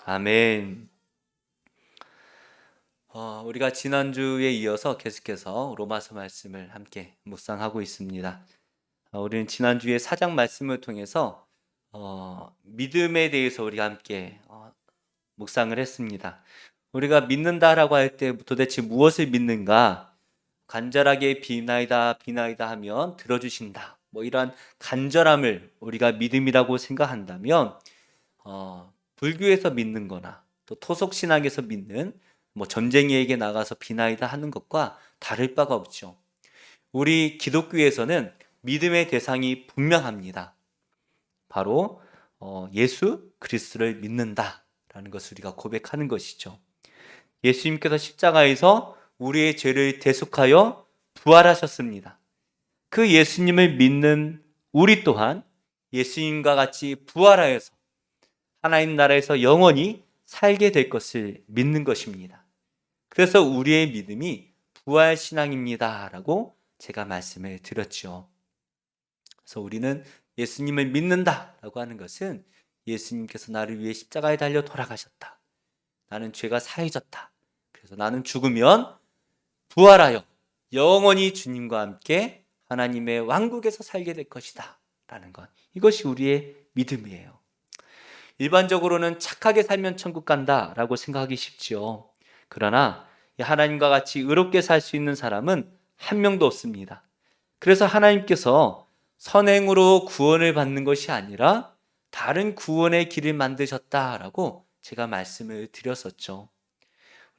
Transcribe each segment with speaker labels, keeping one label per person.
Speaker 1: 아멘. 우리가 지난주에 이어서 계속해서 로마서 말씀을 함께 묵상하고 있습니다. 우리는 지난주에 4장 말씀을 통해서 믿음에 대해서 우리가 함께 묵상을 했습니다. 우리가 믿는다라고 할 때 도대체 무엇을 믿는가? 간절하게 비나이다 비나이다 하면 들어주신다. 뭐 이러한 간절함을 우리가 믿음이라고 생각한다면 불교에서 믿는 거나 또 토속 신앙에서 믿는 뭐 점쟁이에게 나가서 비나이다 하는 것과 다를 바가 없죠. 우리 기독교에서는 믿음의 대상이 분명합니다. 바로 예수 그리스도를 믿는다라는 것을 우리가 고백하는 것이죠. 예수님께서 십자가에서 우리의 죄를 대속하여 부활하셨습니다. 그 예수님을 믿는 우리 또한 예수님과 같이 부활하여서 하나님 나라에서 영원히 살게 될 것을 믿는 것입니다. 그래서 우리의 믿음이 부활신앙입니다 라고 제가 말씀을 드렸죠. 그래서 우리는 예수님을 믿는다 라고 하는 것은 예수님께서 나를 위해 십자가에 달려 돌아가셨다. 나는 죄가 사해졌다. 그래서 나는 죽으면 부활하여 영원히 주님과 함께 하나님의 왕국에서 살게 될 것이다 라는 것. 이것이 우리의 믿음이에요. 일반적으로는 착하게 살면 천국 간다 라고 생각하기 쉽지요. 그러나 하나님과 같이 의롭게 살 수 있는 사람은 한 명도 없습니다. 그래서 하나님께서 선행으로 구원을 받는 것이 아니라 다른 구원의 길을 만드셨다라고 제가 말씀을 드렸었죠.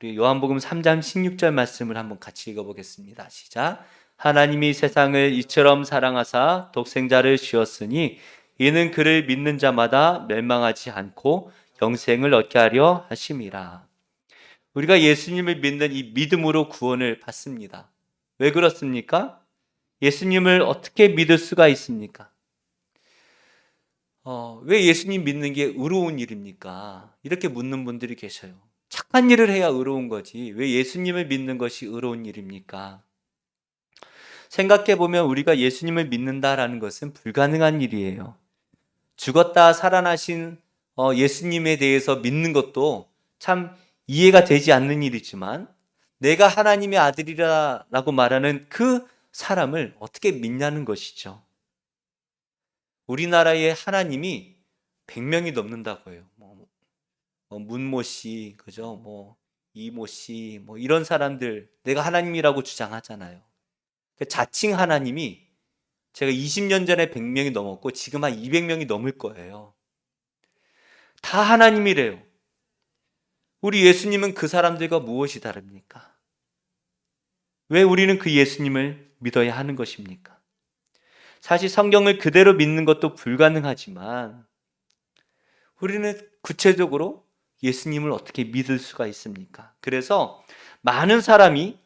Speaker 1: 우리 요한복음 3장 16절 말씀을 한번 같이 읽어보겠습니다. 시작. 하나님이 세상을 이처럼 사랑하사 독생자를 주었으니 이는 그를 믿는 자마다 멸망하지 않고 영생을 얻게 하려 하심이라. 우리가 예수님을 믿는 이 믿음으로 구원을 받습니다. 왜 그렇습니까? 예수님을 어떻게 믿을 수가 있습니까? 왜 예수님 믿는 게 의로운 일입니까? 이렇게 묻는 분들이 계셔요. 착한 일을 해야 의로운 거지 왜 예수님을 믿는 것이 의로운 일입니까? 생각해 보면 우리가 예수님을 믿는다라는 것은 불가능한 일이에요. 죽었다 살아나신 예수님에 대해서 믿는 것도 참 이해가 되지 않는 일이지만 내가 하나님의 아들이라고 말하는 그 사람을 어떻게 믿냐는 것이죠. 우리나라의 하나님이 100명이 넘는다고 해요. 문모 씨, 그죠? 이모 씨, 이런 사람들 내가 하나님이라고 주장하잖아요. 그 자칭 하나님이 제가 20년 전에 100명이 넘었고 지금 한 200명이 넘을 거예요. 다 하나님이래요. 우리 예수님은 그 사람들과 무엇이 다릅니까? 왜 우리는 그 예수님을 믿어야 하는 것입니까? 사실 성경을 그대로 믿는 것도 불가능하지만 우리는 구체적으로 예수님을 어떻게 믿을 수가 있습니까? 그래서 많은 사람이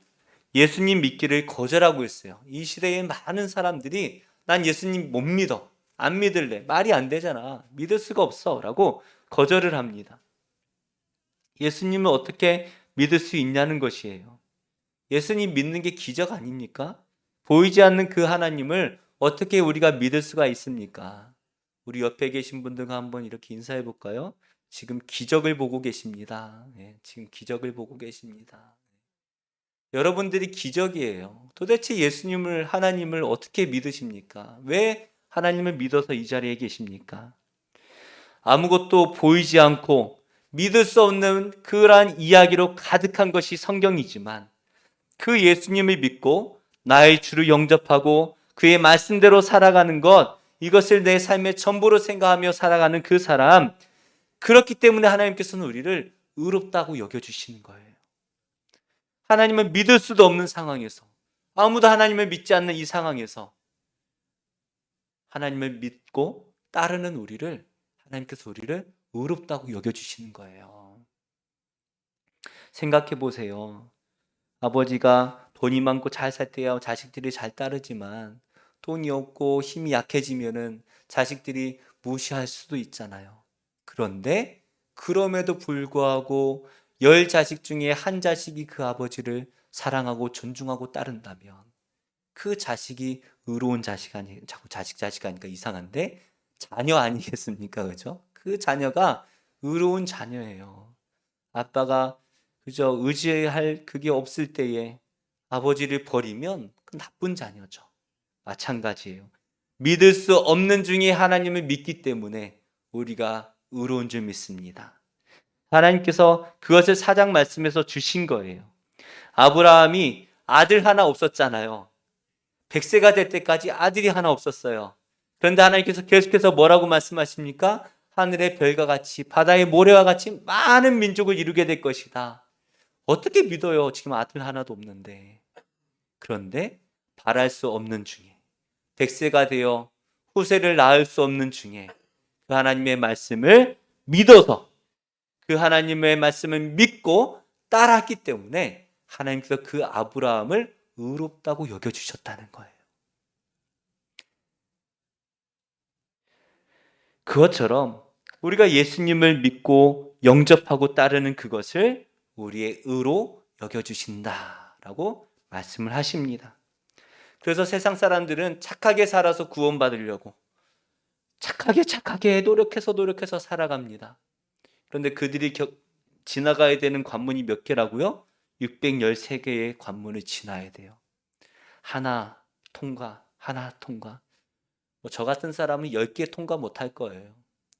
Speaker 1: 예수님 믿기를 거절하고 있어요. 이 시대에 많은 사람들이 난 예수님 못 믿어. 안 믿을래. 말이 안 되잖아. 믿을 수가 없어. 라고 거절을 합니다. 예수님을 어떻게 믿을 수 있냐는 것이에요. 예수님 믿는 게 기적 아닙니까? 보이지 않는 그 하나님을 어떻게 우리가 믿을 수가 있습니까? 우리 옆에 계신 분들과 한번 이렇게 인사해 볼까요? 지금 기적을 보고 계십니다. 네, 지금 기적을 보고 계십니다. 여러분들이 기적이에요. 도대체 예수님을, 하나님을 어떻게 믿으십니까? 왜 하나님을 믿어서 이 자리에 계십니까? 아무것도 보이지 않고 믿을 수 없는 그러한 이야기로 가득한 것이 성경이지만 그 예수님을 믿고 나의 주를 영접하고 그의 말씀대로 살아가는 것, 이것을 내 삶의 전부로 생각하며 살아가는 그 사람, 그렇기 때문에 하나님께서는 우리를 의롭다고 여겨주시는 거예요. 하나님을 믿을 수도 없는 상황에서, 아무도 하나님을 믿지 않는 이 상황에서 하나님을 믿고 따르는 우리를, 하나님께서 우리를 의롭다고 여겨주시는 거예요. 생각해 보세요. 아버지가 돈이 많고 잘 살 때야 자식들이 잘 따르지만 돈이 없고 힘이 약해지면은 자식들이 무시할 수도 있잖아요. 그런데 그럼에도 불구하고 10자식 중에 한 자식이 그 아버지를 사랑하고 존중하고 따른다면 그 자식이 의로운 자식 아니, 자꾸 자식 하니까 이상한데 자녀 아니겠습니까? 그죠? 그 자녀가 의로운 자녀예요. 아빠가 그저 의지할 그게 없을 때에 아버지를 버리면 그 나쁜 자녀죠. 마찬가지예요. 믿을 수 없는 중에 하나님을 믿기 때문에 우리가 의로운 줄 믿습니다. 하나님께서 그것을 사장 말씀에서 주신 거예요. 아브라함이 아들 하나 없었잖아요. 100세가 될 때까지 아들이 하나 없었어요. 그런데 하나님께서 계속해서 뭐라고 말씀하십니까? 하늘의 별과 같이 바다의 모래와 같이 많은 민족을 이루게 될 것이다. 어떻게 믿어요? 지금 아들 하나도 없는데. 그런데 바랄 수 없는 중에 100세가 되어 후세를 낳을 수 없는 중에 그 하나님의 말씀을 믿어서 그 하나님의 말씀을 믿고 따랐기 때문에 하나님께서 그 아브라함을 의롭다고 여겨주셨다는 거예요. 그것처럼 우리가 예수님을 믿고 영접하고 따르는 그것을 우리의 의로 여겨주신다라고 말씀을 하십니다. 그래서 세상 사람들은 착하게 살아서 구원받으려고 착하게 노력해서 살아갑니다. 그런데 그들이 지나가야 되는 관문이 몇 개라고요? 613개의 관문을 지나야 돼요. 하나 통과. 저 같은 사람은 10개 통과 못할 거예요.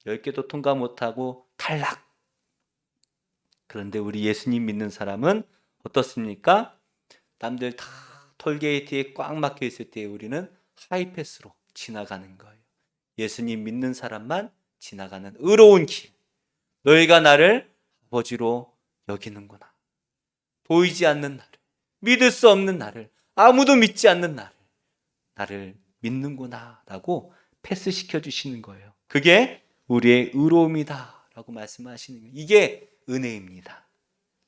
Speaker 1: 10개도 통과 못하고 탈락. 그런데 우리 예수님 믿는 사람은 어떻습니까? 남들 다 톨게이트에 꽉 막혀 있을 때 우리는 하이패스로 지나가는 거예요. 예수님 믿는 사람만 지나가는 의로운 길. 너희가 나를 아버지로 여기는구나. 보이지 않는 나를, 믿을 수 없는 나를, 아무도 믿지 않는 나를 믿는구나 라고 패스시켜 주시는 거예요. 그게 우리의 의로움이다 라고 말씀하시는 거예요. 이게 은혜입니다.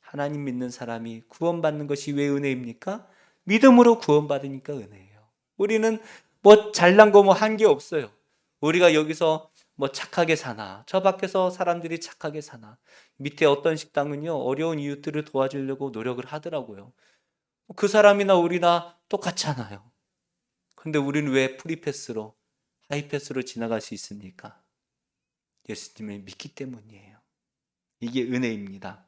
Speaker 1: 하나님 믿는 사람이 구원받는 것이 왜 은혜입니까? 믿음으로 구원받으니까 은혜예요. 우리는 뭐 잘난 거 뭐 한 게 없어요. 우리가 여기서 뭐 착하게 사나, 저 밖에서 사람들이 착하게 사나, 밑에 어떤 식당은요 어려운 이웃들을 도와주려고 노력을 하더라고요. 그 사람이나 우리나 똑같잖아요. 근데 우리는 왜 프리패스로, 하이패스로 지나갈 수 있습니까? 예수님을 믿기 때문이에요. 이게 은혜입니다.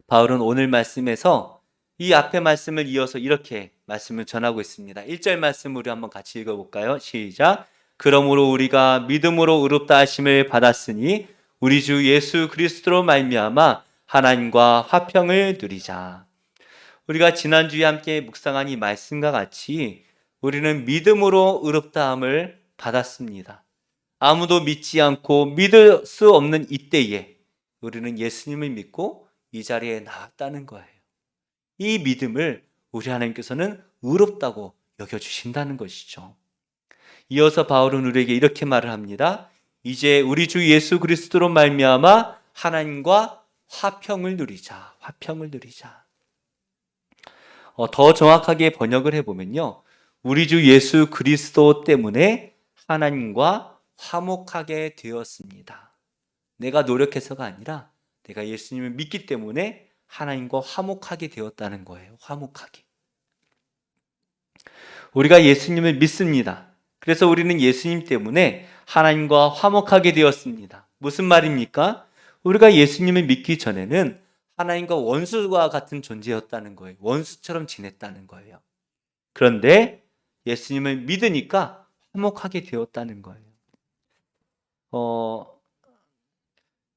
Speaker 1: 바울은 오늘 말씀에서 이 앞의 말씀을 이어서 이렇게 말씀을 전하고 있습니다. 1절 말씀을 우리 한번 같이 읽어볼까요? 시작. 그러므로 우리가 믿음으로 의롭다 하심을 받았으니 우리 주 예수 그리스도로 말미암아 하나님과 화평을 누리자. 우리가 지난주에 함께 묵상한 이 말씀과 같이 우리는 믿음으로 의롭다함을 받았습니다. 아무도 믿지 않고 믿을 수 없는 이때에 우리는 예수님을 믿고 이 자리에 나왔다는 거예요. 이 믿음을 우리 하나님께서는 의롭다고 여겨주신다는 것이죠. 이어서 바울은 우리에게 이렇게 말을 합니다. 이제 우리 주 예수 그리스도로 말미암아 하나님과 화평을 누리자. 더 정확하게 번역을 해보면요. 우리 주 예수 그리스도 때문에 하나님과 화목하게 되었습니다. 내가 노력해서가 아니라 내가 예수님을 믿기 때문에 하나님과 화목하게 되었다는 거예요. 화목하게. 우리가 예수님을 믿습니다. 그래서 우리는 예수님 때문에 하나님과 화목하게 되었습니다. 무슨 말입니까? 우리가 예수님을 믿기 전에는 하나님과 원수와 같은 존재였다는 거예요. 원수처럼 지냈다는 거예요. 그런데 예수님을 믿으니까 화목하게 되었다는 거예요.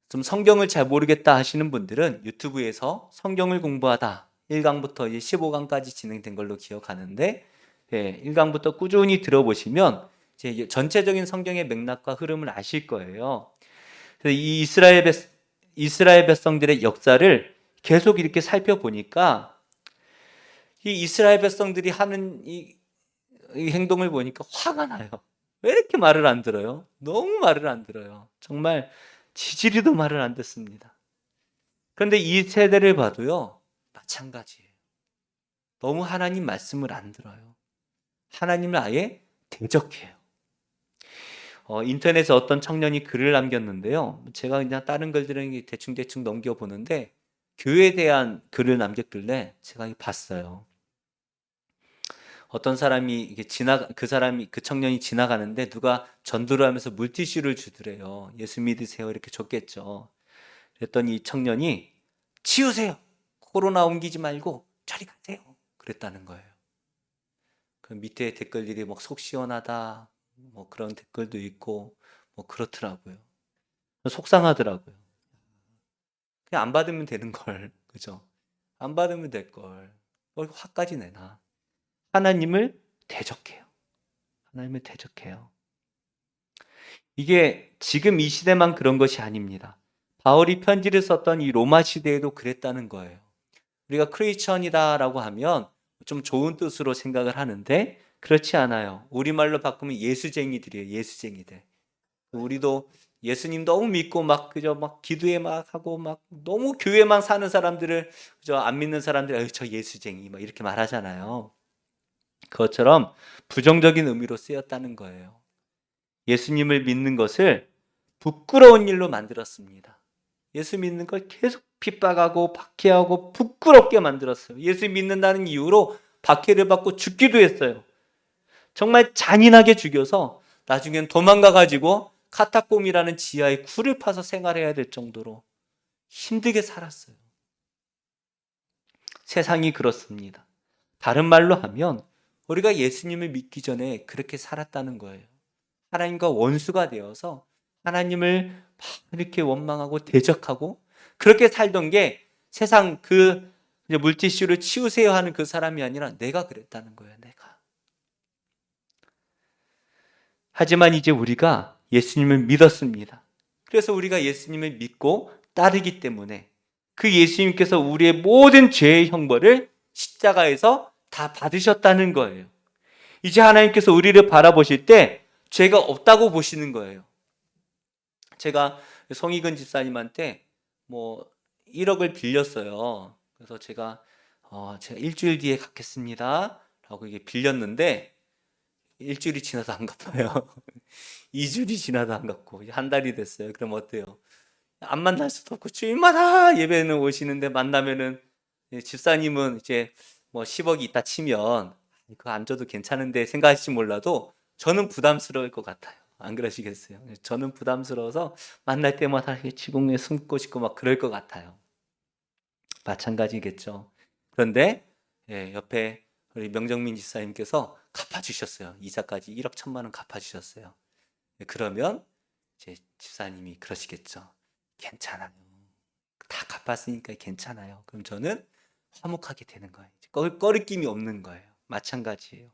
Speaker 1: 좀 성경을 잘 모르겠다 하시는 분들은 유튜브에서 성경을 공부하다 1강부터 15강까지 진행된 걸로 기억하는데 1강부터 꾸준히 들어보시면 이제 전체적인 성경의 맥락과 흐름을 아실 거예요. 그래서 이 이스라엘 백성들의 역사를 계속 이렇게 살펴보니까 이 이스라엘 백성들이 하는 이 행동을 보니까 화가 나요. 왜 이렇게 말을 안 들어요? 너무 말을 안 들어요. 정말 지지리도 말을 안 듣습니다. 그런데 이 세대를 봐도요, 마찬가지예요. 너무 하나님 말씀을 안 들어요. 하나님을 아예 대적해요. 인터넷에 어떤 청년이 글을 남겼는데요. 제가 그냥 다른 글들은 대충 넘겨보는데 교회에 대한 글을 남겼길래 제가 봤어요. 어떤 사람이 이게 그 청년이 지나가는데 누가 전도를 하면서 물티슈를 주더래요. 예수 믿으세요 이렇게 줬겠죠. 그랬더니 이 청년이 치우세요. 코로나 옮기지 말고 저리 가세요. 그랬다는 거예요. 그 밑에 댓글들이 막 속 시원하다 뭐 그런 댓글도 있고 뭐 그렇더라고요. 속상하더라고요. 그냥 안 받으면 되는 걸, 그죠? 안 받으면 될 걸. 뭘 화까지 내나? 하나님을 대적해요. 하나님을 대적해요. 이게 지금 이 시대만 그런 것이 아닙니다. 바울이 편지를 썼던 이 로마 시대에도 그랬다는 거예요. 우리가 크리스천이다라고 하면 좀 좋은 뜻으로 생각을 하는데 그렇지 않아요. 우리말로 바꾸면 예수쟁이들이에요. 예수쟁이들. 우리도 예수님 너무 믿고 막 그저 막 기도에 막 하고 막 너무 교회만 사는 사람들을 그저 안 믿는 사람들 저 예수쟁이 막 이렇게 말하잖아요. 그것처럼 부정적인 의미로 쓰였다는 거예요. 예수님을 믿는 것을 부끄러운 일로 만들었습니다. 예수 믿는 걸 계속 핍박하고 박해하고 부끄럽게 만들었어요. 예수 믿는다는 이유로 박해를 받고 죽기도 했어요. 정말 잔인하게 죽여서 나중엔 도망가가지고 카타콤이라는 지하에 굴을 파서 생활해야 될 정도로 힘들게 살았어요. 세상이 그렇습니다. 다른 말로 하면 우리가 예수님을 믿기 전에 그렇게 살았다는 거예요. 하나님과 원수가 되어서 하나님을 막 이렇게 원망하고 대적하고 그렇게 살던 게 세상 그 물티슈를 치우세요 하는 그 사람이 아니라 내가 그랬다는 거예요. 내가. 하지만 이제 우리가 예수님을 믿었습니다. 그래서 우리가 예수님을 믿고 따르기 때문에 그 예수님께서 우리의 모든 죄의 형벌을 십자가에서 다 받으셨다는 거예요. 이제 하나님께서 우리를 바라보실 때 죄가 없다고 보시는 거예요. 제가 송익은 집사님한테 뭐 1억을 빌렸어요. 그래서 제가 일주일 뒤에 갚겠습니다 라고 이게 빌렸는데 일주일이 지나도 안 갚아요. 2주일이 지나도 안 갚고 한 달이 됐어요. 그럼 어때요? 안 만날 수도 없고 주일마다 예배는 오시는데 만나면은 집사님은 이제 뭐 10억이 있다 치면 그거 안 줘도 괜찮은데 생각할지 몰라도 저는 부담스러울 것 같아요. 안 그러시겠어요? 저는 부담스러워서 만날 때마다 지붕에 숨고 싶고 막 그럴 것 같아요. 마찬가지겠죠. 그런데 옆에 우리 명정민 집사님께서 갚아주셨어요. 이자까지 1억 1천만 원 갚아주셨어요. 그러면 이제 집사님이 그러시겠죠. 괜찮아요. 다 갚았으니까 괜찮아요. 그럼 저는 화목하게 되는 거예요. 꺼리낌이 없는 거예요. 마찬가지예요.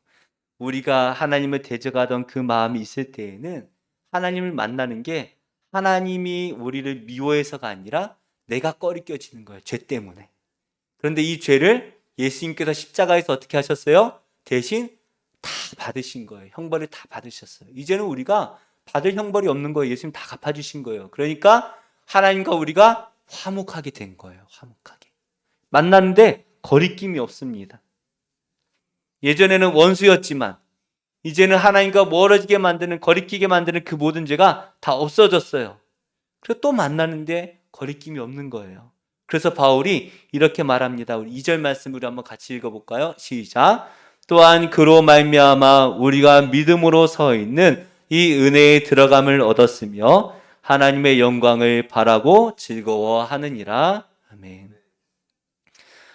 Speaker 1: 우리가 하나님을 대적하던 그 마음이 있을 때에는 하나님을 만나는 게 하나님이 우리를 미워해서가 아니라 내가 꺼리껴지는 거예요. 죄 때문에. 그런데 이 죄를 예수님께서 십자가에서 어떻게 하셨어요? 대신 다 받으신 거예요. 형벌을 다 받으셨어요. 이제는 우리가 받을 형벌이 없는 거예요. 예수님 다 갚아주신 거예요. 그러니까 하나님과 우리가 화목하게 된 거예요. 화목하게. 만났는데 거리낌이 없습니다. 예전에는 원수였지만 이제는 하나님과 멀어지게 만드는 거리끼게 만드는 그 모든 죄가 다 없어졌어요. 그래서 또 만나는데 거리낌이 없는 거예요. 그래서 바울이 이렇게 말합니다. 우리 2절 말씀 우리 한번 같이 읽어볼까요? 시작. 또한 그로 말미암아 우리가 믿음으로 서 있는 이 은혜에 들어감을 얻었으며 하나님의 영광을 바라고 즐거워하느니라. 아멘.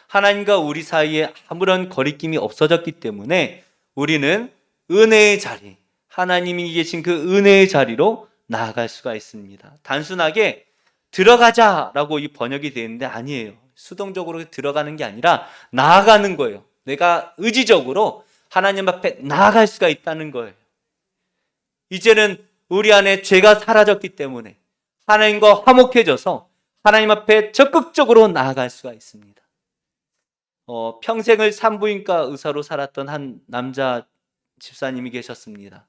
Speaker 1: 하나님과 우리 사이에 아무런 거리낌이 없어졌기 때문에 우리는 은혜의 자리, 하나님이 계신 그 은혜의 자리로 나아갈 수가 있습니다. 단순하게 들어가자라고 이 번역이 되어 있는데 아니에요. 수동적으로 들어가는 게 아니라 나아가는 거예요. 내가 의지적으로 하나님 앞에 나아갈 수가 있다는 거예요. 이제는 우리 안에 죄가 사라졌기 때문에 하나님과 화목해져서 하나님 앞에 적극적으로 나아갈 수가 있습니다. 평생을 산부인과 의사로 살았던 한 남자 집사님이 계셨습니다.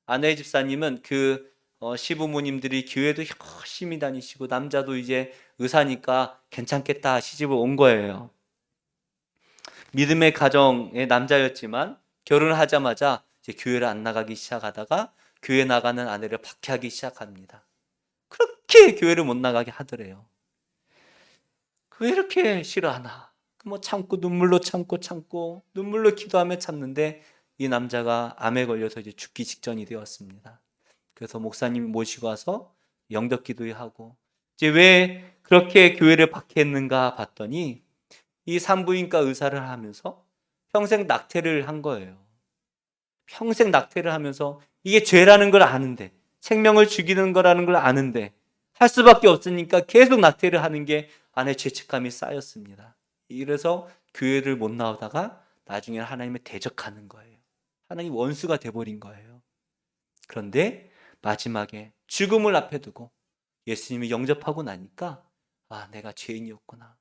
Speaker 1: 아내 집사님은 그 시부모님들이 교회도 열심히 다니시고 남자도 이제 의사니까 괜찮겠다 시집을 온 거예요. 믿음의 가정의 남자였지만 결혼을 하자마자 이제 교회를 안 나가기 시작하다가 교회 나가는 아내를 박해하기 시작합니다. 그렇게 교회를 못 나가게 하더래요. 왜 이렇게 싫어하나? 뭐 참고 눈물로 참고 눈물로 기도하며 참는데 이 남자가 암에 걸려서 이제 죽기 직전이 되었습니다. 그래서 목사님 모시고 와서 영접 기도하고 이제 왜 그렇게 교회를 박해했는가 봤더니 이 산부인과 의사를 하면서 평생 낙태를 한 거예요. 평생 낙태를 하면서 이게 죄라는 걸 아는데, 생명을 죽이는 거라는 걸 아는데 할 수밖에 없으니까 계속 낙태를 하는 게 안에 죄책감이 쌓였습니다. 이래서 교회를 못 나오다가 나중에 하나님을 대적하는 거예요. 하나님 원수가 돼버린 거예요. 그런데 마지막에 죽음을 앞에 두고 예수님이 영접하고 나니까 내가 죄인이었구나.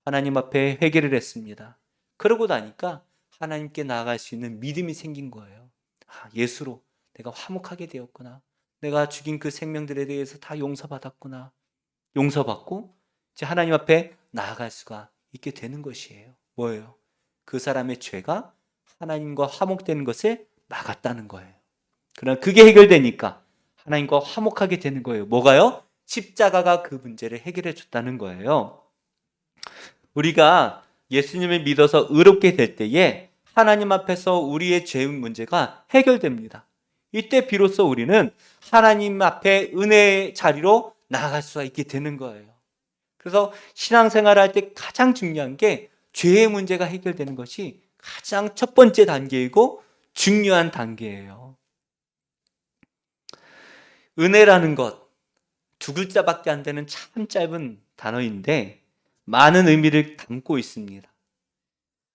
Speaker 1: 하나님 앞에 회개를 했습니다. 그러고 나니까 하나님께 나아갈 수 있는 믿음이 생긴 거예요. 예수로 내가 화목하게 되었구나. 내가 죽인 그 생명들에 대해서 다 용서받았구나. 용서받고 이제 하나님 앞에 나아갈 수가 있게 되는 것이에요. 뭐예요? 그 사람의 죄가 하나님과 화목되는 것을 막았다는 거예요. 그러나 그게 해결되니까 하나님과 화목하게 되는 거예요. 뭐가요? 십자가가 그 문제를 해결해 줬다는 거예요. 우리가 예수님을 믿어서 의롭게 될 때에 하나님 앞에서 우리의 죄 문제가 해결됩니다. 이때 비로소 우리는 하나님 앞에 은혜의 자리로 나아갈 수가 있게 되는 거예요. 그래서 신앙생활을 할 때 가장 중요한 게 죄의 문제가 해결되는 것이 가장 첫 번째 단계이고 중요한 단계예요. 은혜라는 것, 두 글자밖에 안 되는 참 짧은 단어인데 많은 의미를 담고 있습니다.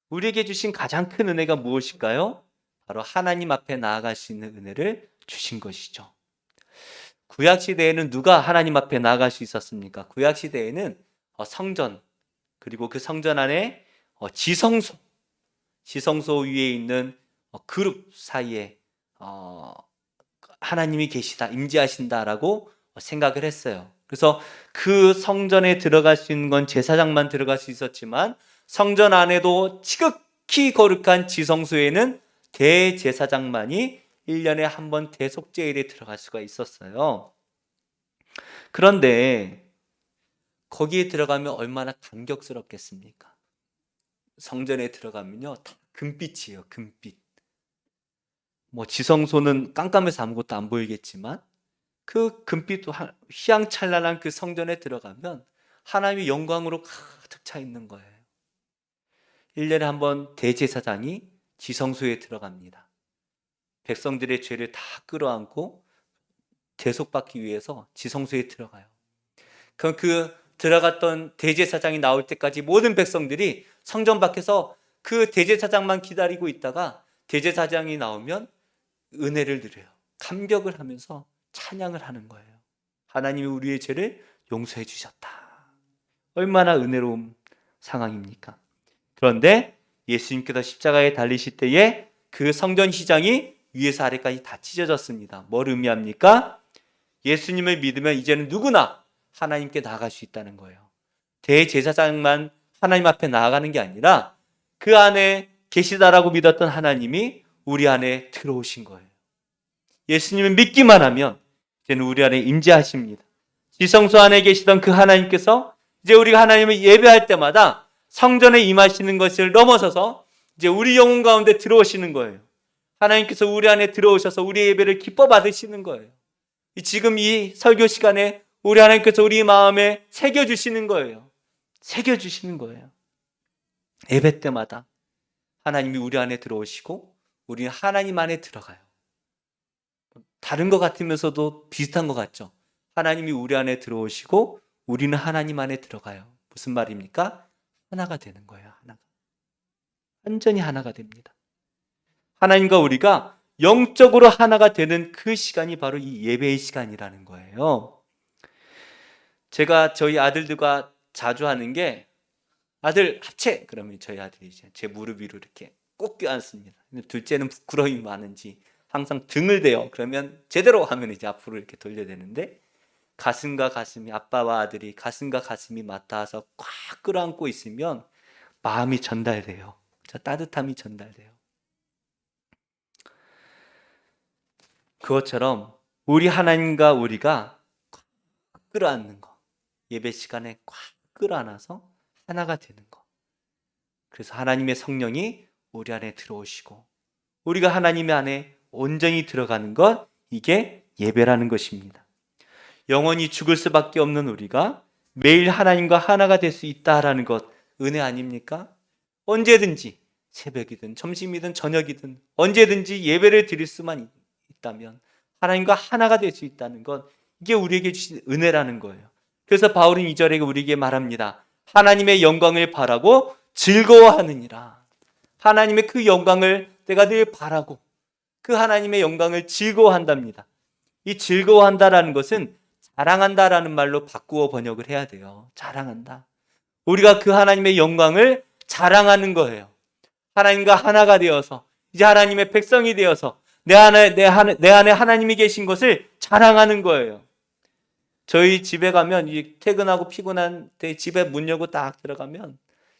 Speaker 1: 우리에게 주신 가장 큰 은혜가 무엇일까요? 바로 하나님 앞에 나아갈 수 있는 은혜를 주신 것이죠. 구약시대에는 누가 하나님 앞에 나아갈 수 있었습니까? 구약시대에는 성전, 그리고 그 성전 안에 지성소 위에 있는 그룹 사이에 하나님이 계시다, 임재하신다라고 생각을 했어요. 그래서 그 성전에 들어갈 수 있는 건 제사장만 들어갈 수 있었지만 성전 안에도 지극히 거룩한 지성소에는 대제사장만이 1년에 한 번 대속죄일에 들어갈 수가 있었어요. 그런데 거기에 들어가면 얼마나 감격스럽겠습니까? 성전에 들어가면요, 다 금빛이에요, 금빛. 지성소는 깜깜해서 아무것도 안 보이겠지만 그 금빛 휘황찬란한 그 성전에 들어가면 하나님의 영광으로 가득 차 있는 거예요. 1년에 한 번 대제사장이 지성소에 들어갑니다. 백성들의 죄를 다 끌어안고 대속받기 위해서 지성소에 들어가요. 그럼 그 들어갔던 대제사장이 나올 때까지 모든 백성들이 성전 밖에서 그 대제사장만 기다리고 있다가 대제사장이 나오면 은혜를 누려요. 감격을 하면서 찬양을 하는 거예요. 하나님이 우리의 죄를 용서해 주셨다. 얼마나 은혜로운 상황입니까? 그런데 예수님께서 십자가에 달리실 때에 그 성전 시장이 위에서 아래까지 다 찢어졌습니다. 뭘 의미합니까? 예수님을 믿으면 이제는 누구나 하나님께 나아갈 수 있다는 거예요. 대제사장만 하나님 앞에 나아가는 게 아니라 그 안에 계시다라고 믿었던 하나님이 우리 안에 들어오신 거예요. 예수님을 믿기만 하면 이제는 우리 안에 임재하십니다. 지성소 안에 계시던 그 하나님께서 이제 우리가 하나님을 예배할 때마다 성전에 임하시는 것을 넘어서서 이제 우리 영혼 가운데 들어오시는 거예요. 하나님께서 우리 안에 들어오셔서 우리의 예배를 기뻐 받으시는 거예요. 지금 이 설교 시간에 우리 하나님께서 우리 마음에 새겨주시는 거예요. 새겨주시는 거예요. 예배 때마다 하나님이 우리 안에 들어오시고 우리는 하나님 안에 들어가요. 다른 것 같으면서도 비슷한 것 같죠? 하나님이 우리 안에 들어오시고 우리는 하나님 안에 들어가요. 무슨 말입니까? 하나가 되는 거예요. 하나가. 완전히 하나가 됩니다. 하나님과 우리가 영적으로 하나가 되는 그 시간이 바로 이 예배의 시간이라는 거예요. 제가 저희 아들들과 자주 하는 게 아들 합체! 그러면 저희 아들이 이제 제 무릎 위로 이렇게 꼭 껴안습니다. 둘째는 부끄러움이 많은지 항상 등을 대요. 그러면 제대로 하면 이제 앞으로 이렇게 돌려야 되는데 가슴과 가슴이, 아빠와 아들이 가슴과 가슴이 맞닿아서 꽉 끌어안고 있으면 마음이 전달돼요. 따뜻함이 전달돼요. 그것처럼 우리 하나님과 우리가 꽉 끌어안는 거, 예배 시간에 꽉 끌어안아서 하나가 되는 거. 그래서 하나님의 성령이 우리 안에 들어오시고 우리가 하나님 안에 온전히 들어가는 것, 이게 예배라는 것입니다. 영원히 죽을 수밖에 없는 우리가 매일 하나님과 하나가 될 수 있다라는 것 은혜 아닙니까? 언제든지 새벽이든 점심이든 저녁이든 언제든지 예배를 드릴 수만 있다면 하나님과 하나가 될 수 있다는 것, 이게 우리에게 주신 은혜라는 거예요. 그래서 바울은 2절에 우리에게 말합니다. 하나님의 영광을 바라고 즐거워하느니라. 하나님의 그 영광을 내가 늘 바라고 그 하나님의 영광을 즐거워한답니다. 이 즐거워한다라는 것은 자랑한다라는 말로 바꾸어 번역을 해야 돼요. 자랑한다. 우리가 그 하나님의 영광을 자랑하는 거예요. 하나님과 하나가 되어서 이제 하나님의 백성이 되어서 내 안에 하나님이 계신 것을 자랑하는 거예요. 저희 집에 가면 퇴근하고 피곤한 때 집에 문 열고 딱 들어가면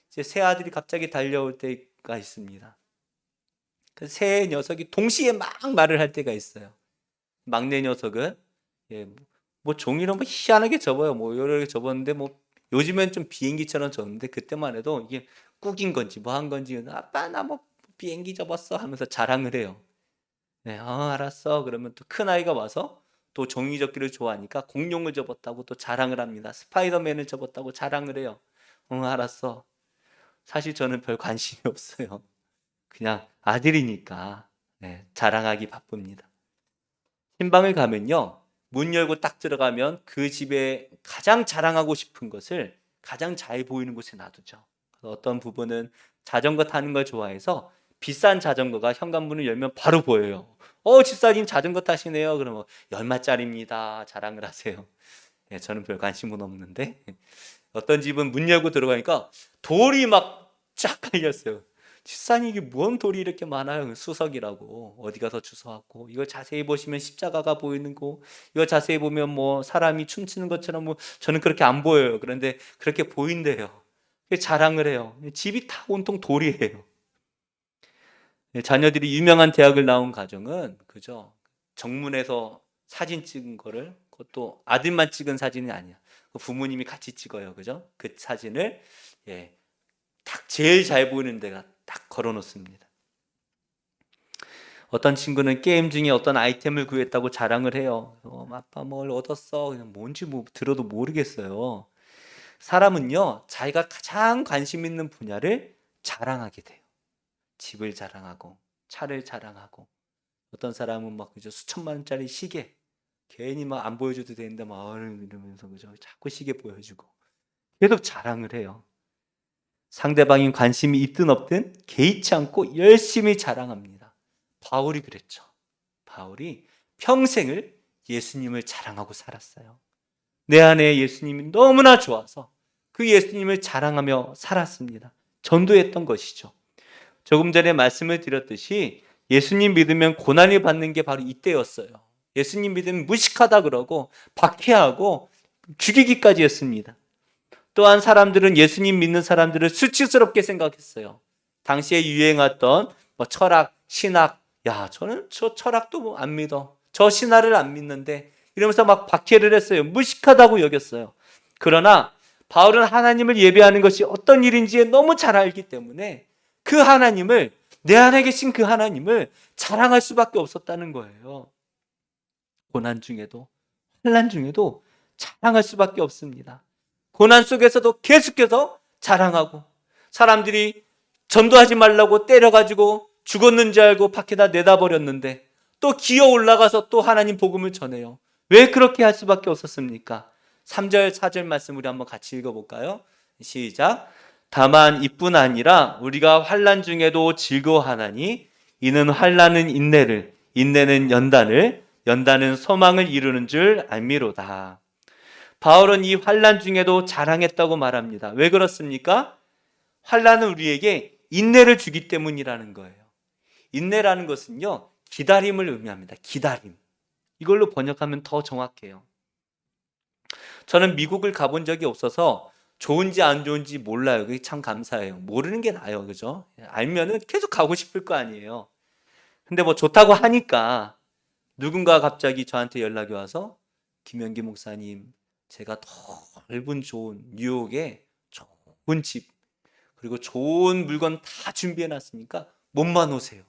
Speaker 1: 이제 새 아들이 갑자기 달려올 때가 있습니다. 그 새 녀석이 동시에 막 말을 할 때가 있어요. 막내 녀석은 뭐 종이로 뭐 희한하게 접어요. 뭐 여러 개 접었는데 뭐 요즘엔 좀 비행기처럼 접는데 그때만 해도 이게 꾹인 건지 뭐 한 건지 아빠 나 뭐 비행기 접었어 하면서 자랑을 해요. 네, 알았어. 그러면 또 큰 아이가 와서 또 종이 접기를 좋아하니까 공룡을 접었다고 또 자랑을 합니다. 스파이더맨을 접었다고 자랑을 해요. 알았어. 사실 저는 별 관심이 없어요. 그냥 아들이니까 자랑하기 바쁩니다. 신방을 가면요, 문 열고 딱 들어가면 그 집에 가장 자랑하고 싶은 것을 가장 잘 보이는 곳에 놔두죠. 어떤 부부는 자전거 타는 걸 좋아해서 비싼 자전거가 현관문을 열면 바로 보여요. 집사님 자전거 타시네요. 그러면 얼마짜리입니다. 자랑을 하세요. 저는 별 관심은 없는데 어떤 집은 문 열고 들어가니까 돌이 막 쫙 깔렸어요. 집사님 이게 뭔 돌이 이렇게 많아요? 수석이라고. 어디 가서 주워왔고, 이걸 자세히 보시면 십자가가 보이는 거, 이거 자세히 보면 뭐 사람이 춤추는 것처럼 뭐 저는 그렇게 안 보여요. 그런데 그렇게 보인대요. 자랑을 해요. 집이 다 온통 돌이에요. 자녀들이 유명한 대학을 나온 가정은 그죠, 정문에서 사진 찍은 거를, 그것도 아들만 찍은 사진이 아니야. 부모님이 같이 찍어요. 그죠? 그 사진을 딱 제일 잘 보이는 데가 딱 걸어 놓습니다. 어떤 친구는 게임 중에 어떤 아이템을 구했다고 자랑을 해요. 아빠 뭘 얻었어? 그냥 뭔지 뭐 들어도 모르겠어요. 사람은요, 자기가 가장 관심 있는 분야를 자랑하게 돼요. 집을 자랑하고, 차를 자랑하고, 어떤 사람은 막 그죠, 수천만 원짜리 시계, 괜히 막 안 보여줘도 되는데 막 이러면서 그죠, 자꾸 시계 보여주고 계속 자랑을 해요. 상대방이 관심이 있든 없든 개의치 않고 열심히 자랑합니다. 바울이 그랬죠. 바울이 평생을 예수님을 자랑하고 살았어요. 내 안에 예수님이 너무나 좋아서 그 예수님을 자랑하며 살았습니다. 전도했던 것이죠. 조금 전에 말씀을 드렸듯이 예수님 믿으면 고난을 받는 게 바로 이때였어요. 예수님 믿으면 무식하다 그러고 박해하고 죽이기까지 했습니다. 또한 사람들은 예수님 믿는 사람들을 수치스럽게 생각했어요. 당시에 유행했던 뭐 철학, 신학, 저는 저 철학도 안 믿어, 저 신화를 안 믿는데, 이러면서 막 박해를 했어요. 무식하다고 여겼어요. 그러나 바울은 하나님을 예배하는 것이 어떤 일인지 너무 잘 알기 때문에 그 하나님을, 내 안에 계신 그 하나님을 자랑할 수밖에 없었다는 거예요. 고난 중에도, 환난 중에도 자랑할 수밖에 없습니다. 고난 속에서도 계속해서 자랑하고, 사람들이 전도하지 말라고 때려가지고 죽었는 줄 알고 밖에다 내다 버렸는데 또 기어 올라가서 또 하나님 복음을 전해요. 왜 그렇게 할 수밖에 없었습니까? 3절 4절 말씀 우리 한번 같이 읽어볼까요? 시작. 다만 이뿐 아니라 우리가 환난 중에도 즐거워하나니 이는 환난은 인내를, 인내는 연단을, 연단은 소망을 이루는 줄 알미로다. 바울은 이 환난 중에도 자랑했다고 말합니다. 왜 그렇습니까? 환난은 우리에게 인내를 주기 때문이라는 거예요. 인내라는 것은요, 기다림을 의미합니다. 기다림. 이걸로 번역하면 더 정확해요. 저는 미국을 가본 적이 없어서 좋은지 안 좋은지 몰라요. 그게 참 감사해요. 모르는 게 나아요. 그죠? 알면은 계속 가고 싶을 거 아니에요. 근데 뭐 좋다고 하니까 누군가 갑자기 저한테 연락이 와서, 김영기 목사님, 제가 더 넓은 좋은 뉴욕에 좋은 집, 그리고 좋은 물건 다 준비해 놨으니까 몸만 오세요.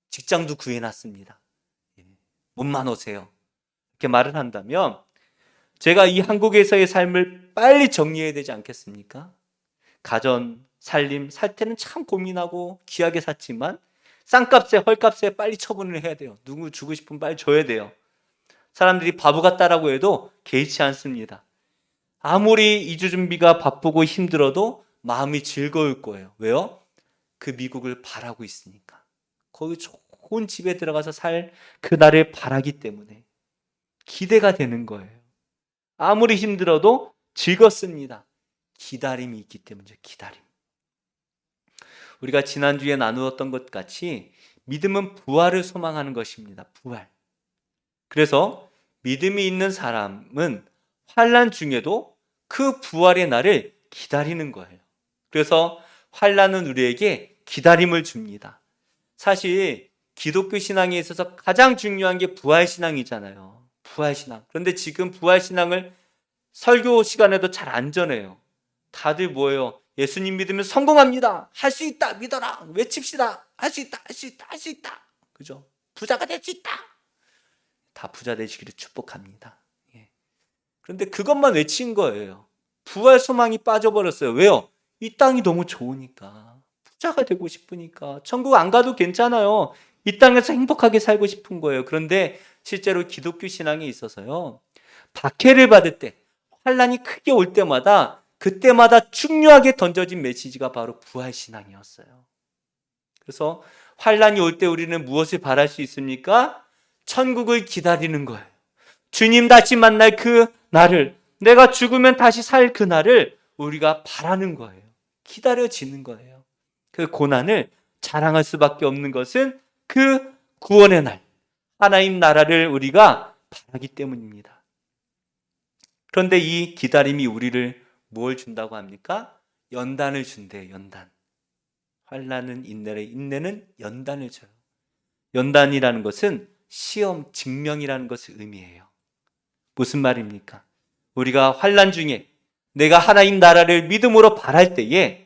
Speaker 1: 직장도 구해 놨습니다. 몸만 오세요. 이렇게 말을 한다면 제가 이 한국에서의 삶을 빨리 정리해야 되지 않겠습니까? 가전, 살림, 살 때는 참 고민하고 귀하게 샀지만 싼값에 헐값에 빨리 처분을 해야 돼요. 누구 주고 싶으면 빨리 줘야 돼요. 사람들이 바보 같다라고 해도 개의치 않습니다. 아무리 이주 준비가 바쁘고 힘들어도 마음이 즐거울 거예요. 왜요? 그 미국을 바라고 있으니까. 거기 좋은 집에 들어가서 살 그날을 바라기 때문에 기대가 되는 거예요. 아무리 힘들어도 즐겁습니다. 기다림이 있기 때문이죠. 기다림. 우리가 지난주에 나누었던 것 같이 믿음은 부활을 소망하는 것입니다. 부활. 그래서 믿음이 있는 사람은 환난 중에도 그 부활의 날을 기다리는 거예요. 그래서 환난은 우리에게 기다림을 줍니다. 사실 기독교 신앙에 있어서 가장 중요한 게 부활 신앙이잖아요. 부활 신앙. 그런데 지금 부활 신앙을 설교 시간에도 잘 안 전해요. 다들 뭐예요? 예수님 믿으면 성공합니다. 할 수 있다. 믿어라. 외칩시다. 할 수 있다. 할 수 있다. 할 수 있다. 그죠? 부자가 될 수 있다. 다 부자 되시기를 축복합니다. 예. 그런데 그것만 외친 거예요. 부활 소망이 빠져버렸어요. 왜요? 이 땅이 너무 좋으니까. 부자가 되고 싶으니까. 천국 안 가도 괜찮아요. 이 땅에서 행복하게 살고 싶은 거예요. 그런데 실제로 기독교 신앙에 있어서요. 박해를 받을 때, 환난이 크게 올 때마다 그때마다 중요하게 던져진 메시지가 바로 부활 신앙이었어요. 그래서 환난이 올 때 우리는 무엇을 바랄 수 있습니까? 천국을 기다리는 거예요. 주님 다시 만날 그 날을, 내가 죽으면 다시 살 그 날을 우리가 바라는 거예요. 기다려지는 거예요. 그 고난을 자랑할 수밖에 없는 것은 그 구원의 날, 하나님 나라를 우리가 바라기 때문입니다. 그런데 이 기다림이 우리를 뭘 준다고 합니까? 연단을 준대요. 연단. 환난은 인내래, 인내는 연단을 줘요. 연단이라는 것은 시험, 증명이라는 것을 의미해요. 무슨 말입니까? 우리가 환난 중에 내가 하나님 나라를 믿음으로 바랄 때에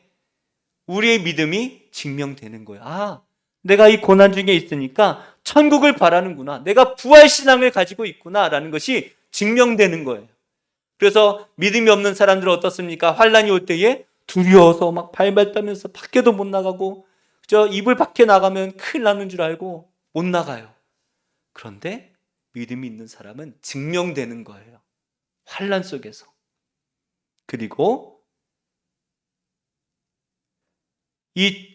Speaker 1: 우리의 믿음이 증명되는 거예요. 아, 내가 이 고난 중에 있으니까 천국을 바라는구나. 내가 부활 신앙을 가지고 있구나. 라는 것이 증명되는 거예요. 그래서 믿음이 없는 사람들은 어떻습니까? 환난이 올 때에 두려워서 막 발발 떨면서 밖에도 못 나가고, 저 이불 밖에 나가면 큰일 나는 줄 알고 못 나가요. 그런데 믿음이 있는 사람은 증명되는 거예요. 환난 속에서. 그리고 이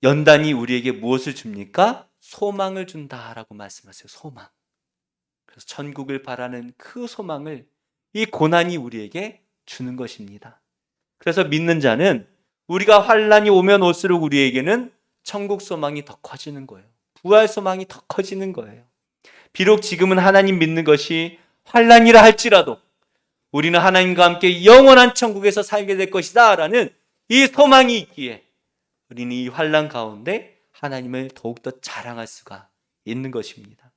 Speaker 1: 연단이 우리에게 무엇을 줍니까? 소망을 준다라고 말씀하세요. 소망. 그래서 천국을 바라는 그 소망을 이 고난이 우리에게 주는 것입니다. 그래서 믿는 자는 우리가 환난이 오면 올수록 우리에게는 천국 소망이 더 커지는 거예요. 부활 소망이 더 커지는 거예요. 비록 지금은 하나님 믿는 것이 환난이라 할지라도 우리는 하나님과 함께 영원한 천국에서 살게 될 것이다 라는 이 소망이 있기에 우리는 이 환난 가운데 하나님을 더욱더 자랑할 수가 있는 것입니다.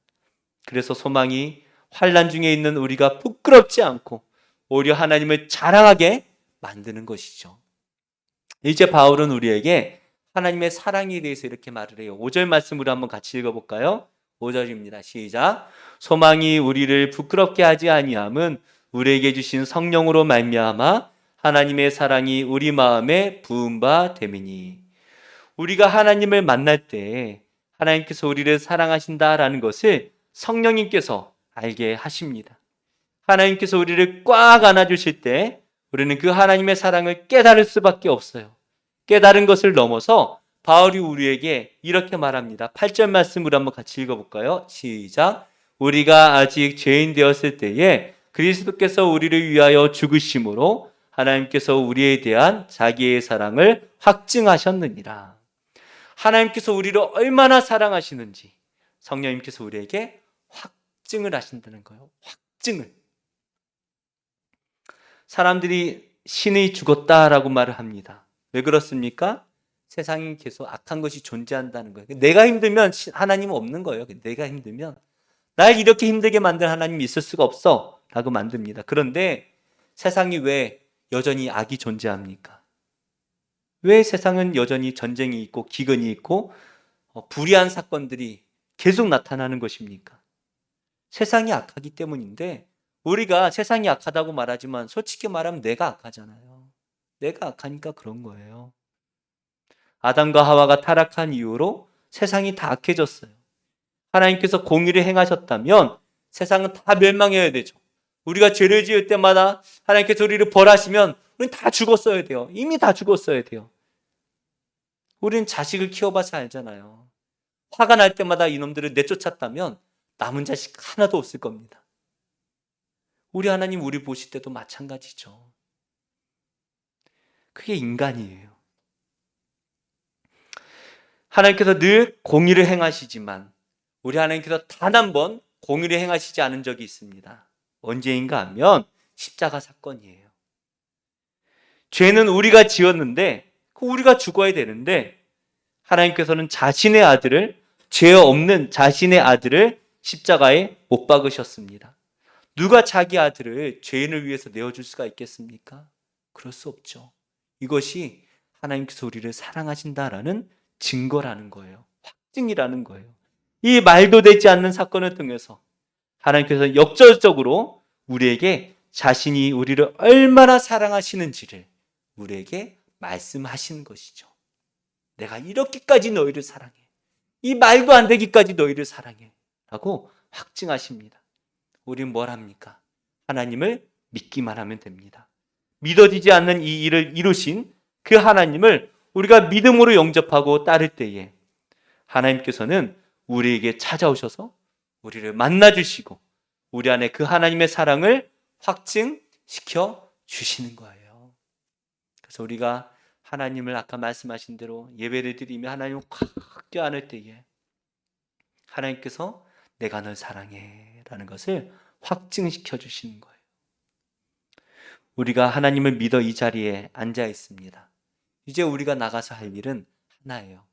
Speaker 1: 그래서 소망이 환난 중에 있는 우리가 부끄럽지 않고 오히려 하나님을 자랑하게 만드는 것이죠. 이제 바울은 우리에게 하나님의 사랑에 대해서 이렇게 말을 해요. 5절 말씀으로 한번 같이 읽어볼까요? 5절입니다. 시작. 소망이 우리를 부끄럽게 하지 아니함은 우리에게 주신 성령으로 말미암아 하나님의 사랑이 우리 마음에 부은 바 됨이니. 우리가 하나님을 만날 때 하나님께서 우리를 사랑하신다라는 것을 성령님께서 알게 하십니다. 하나님께서 우리를 꽉 안아주실 때 우리는 그 하나님의 사랑을 깨달을 수밖에 없어요. 깨달은 것을 넘어서 바울이 우리에게 이렇게 말합니다. 8절 말씀으로 한번 같이 읽어볼까요? 시작. 우리가 아직 죄인 되었을 때에 그리스도께서 우리를 위하여 죽으심으로 하나님께서 우리에 대한 자기의 사랑을 확증하셨느니라. 하나님께서 우리를 얼마나 사랑하시는지 성령님께서 우리에게 확증을 하신다는 거예요. 확증을. 사람들이 신이 죽었다라고 말을 합니다. 왜 그렇습니까? 세상이 계속 악한 것이 존재한다는 거예요. 내가 힘들면 하나님은 없는 거예요. 내가 힘들면 날 이렇게 힘들게 만든 하나님이 있을 수가 없어 라고 만듭니다. 그런데 세상이 왜 여전히 악이 존재합니까? 왜 세상은 여전히 전쟁이 있고 기근이 있고 불의한 사건들이 계속 나타나는 것입니까? 세상이 악하기 때문인데 우리가 세상이 악하다고 말하지만 솔직히 말하면 내가 악하잖아요. 내가 악하니까 그런 거예요. 아담과 하와가 타락한 이후로 세상이 다 악해졌어요. 하나님께서 공의를 행하셨다면 세상은 다 멸망해야 되죠. 우리가 죄를 지을 때마다 하나님께서 우리를 벌하시면 우리는 다 죽었어야 돼요. 이미 다 죽었어야 돼요. 우리는 자식을 키워봐서 알잖아요. 화가 날 때마다 이놈들을 내쫓았다면 남은 자식 하나도 없을 겁니다. 우리 하나님 우리 보실 때도 마찬가지죠. 그게 인간이에요. 하나님께서 늘 공의를 행하시지만 우리 하나님께서 단 한 번 공의를 행하시지 않은 적이 있습니다. 언제인가 하면 십자가 사건이에요. 죄는 우리가 지었는데 우리가 죽어야 되는데 하나님께서는 자신의 아들을, 죄 없는 자신의 아들을 십자가에 못 박으셨습니다. 누가 자기 아들을 죄인을 위해서 내어줄 수가 있겠습니까? 그럴 수 없죠. 이것이 하나님께서 우리를 사랑하신다라는 증거라는 거예요. 확증이라는 거예요. 이 말도 되지 않는 사건을 통해서 하나님께서 역설적으로 우리에게 자신이 우리를 얼마나 사랑하시는지를 우리에게 말씀하시는 것이죠. 내가 이렇게까지 너희를 사랑해. 이 말도 안 되기까지 너희를 사랑해. 라고 확증하십니다. 우린 뭘 합니까? 하나님을 믿기만 하면 됩니다. 믿어지지 않는 이 일을 이루신 그 하나님을 우리가 믿음으로 영접하고 따를 때에 하나님께서는 우리에게 찾아오셔서 우리를 만나주시고 우리 안에 그 하나님의 사랑을 확증시켜 주시는 거예요. 그래서 우리가 하나님을 아까 말씀하신 대로 예배를 드리며 하나님을 꽉 껴안을 때에 하나님께서 내가 널 사랑해 라는 것을 확증시켜 주시는 거예요. 우리가 하나님을 믿어 이 자리에 앉아 있습니다. 이제 우리가 나가서 할 일은 하나예요.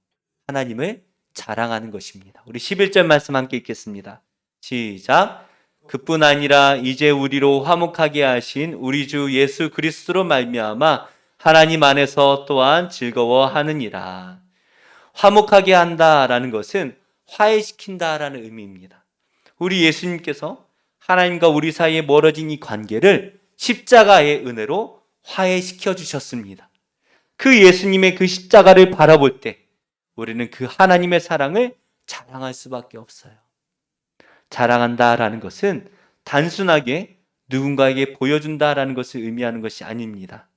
Speaker 1: 하나님을 자랑하는 것입니다. 우리 11절 말씀 함께 읽겠습니다. 시작. 그뿐 아니라 이제 우리로 화목하게 하신 우리 주 예수 그리스도로 말미암아 하나님 안에서 또한 즐거워하느니라. 화목하게 한다라는 것은 화해시킨다라는 의미입니다. 우리 예수님께서 하나님과 우리 사이에 멀어진 이 관계를 십자가의 은혜로 화해시켜 주셨습니다. 그 예수님의 그 십자가를 바라볼 때 우리는 그 하나님의 사랑을 자랑할 수밖에 없어요. 자랑한다라는 것은 단순하게 누군가에게 보여준다라는 것을 의미하는 것이 아닙니다.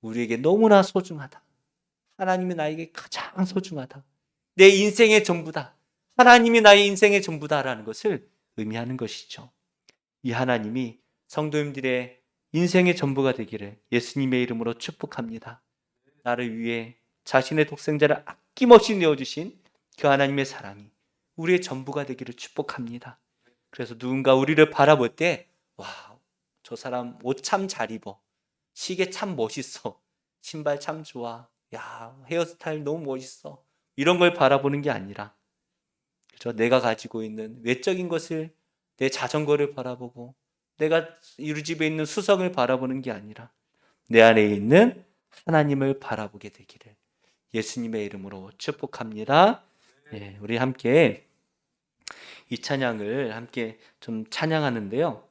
Speaker 1: 우리에게 너무나 소중하다. 하나님이 나에게 가장 소중하다. 내 인생의 전부다. 하나님이 나의 인생의 전부다라는 것을 의미하는 것이죠. 이 하나님이 성도님들의 인생의 전부가 되기를 예수님의 이름으로 축복합니다. 나를 위해 자신의 독생자를 아낌없이 내어주신 그 하나님의 사랑이 우리의 전부가 되기를 축복합니다. 그래서 누군가 우리를 바라볼 때 와, 저 사람 옷 참 잘 입어. 시계 참 멋있어. 신발 참 좋아. 야, 헤어스타일 너무 멋있어. 이런 걸 바라보는 게 아니라 그죠? 내가 가지고 있는 외적인 것을 내 자전거를 바라보고 내가 우리 집에 있는 수석을 바라보는 게 아니라 내 안에 있는 하나님을 바라보게 되기를 예수님의 이름으로 축복합니다. 네, 우리 함께 이 찬양을 함께 좀 찬양하는데요.